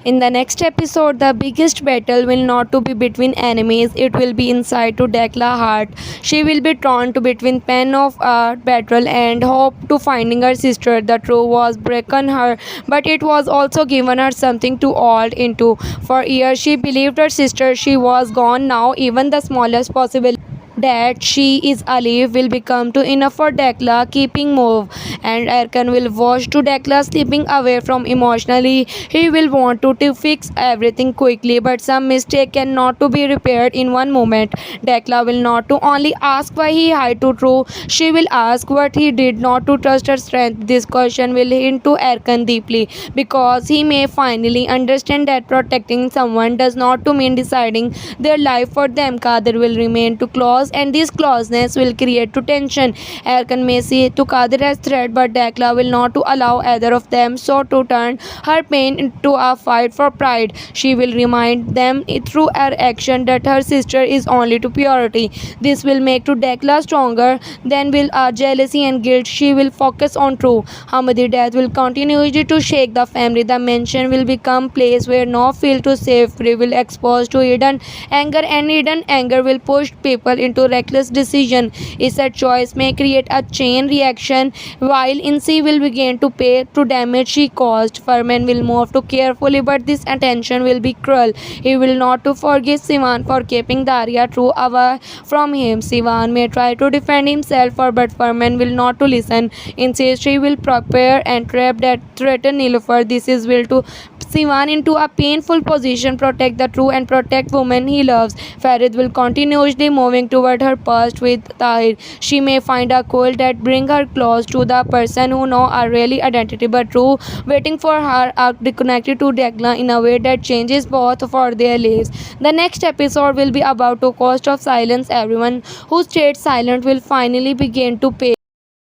In the next episode, the biggest battle will not to be between enemies, it will be inside to Decla's heart. She will be torn to between pain of a battle and hope to finding her sister. The truth was broken her, but it was also given her something to hold into. For years she believed her sister she was gone now, even the smallest possibility that she is alive will become too enough for Decla keeping move, and Erkan will watch to Decla slipping away from emotionally. He will want to fix everything quickly, but some mistake cannot to be repaired in one moment. Decla will not to only ask why he hid to true, she will ask what he did not to trust her strength. This question will hint to Erkan deeply because he may finally understand that protecting someone does not to mean deciding their life for them. Kadir will remain too close and this closeness will create to tension. Erkan may see to Kadir as threat, but Dekla will not to allow either of them so to turn her pain into a fight for pride. She will remind them through her action that her sister is only to purity. This will make to Dekla stronger than will jealousy and guilt. She will focus on true. Hamadi's death will continue to shake the family. The mansion will become place where no feel to safe. We will expose to hidden anger, and hidden anger will push people into reckless decision. Is a choice may create a chain reaction, while Insi will begin to pay to damage she caused. Furman will move to carefully, but this attention will be cruel. He will not to forgive Sivan for keeping Daria true away from him. Sivan may try to defend himself, but Furman will not to listen. Instead, she will prepare and trap that threaten Nilofer. This is will to Sivan into a painful position, protect the true and protect women he loves. Farid will continuously moving toward her past with Tahir. She may find a coil that bring her close to the person who know her really identity, but true waiting for her are reconnected to Degla in a way that changes both for their lives. The next episode will be about the cost of silence. Everyone who stayed silent will finally begin to pay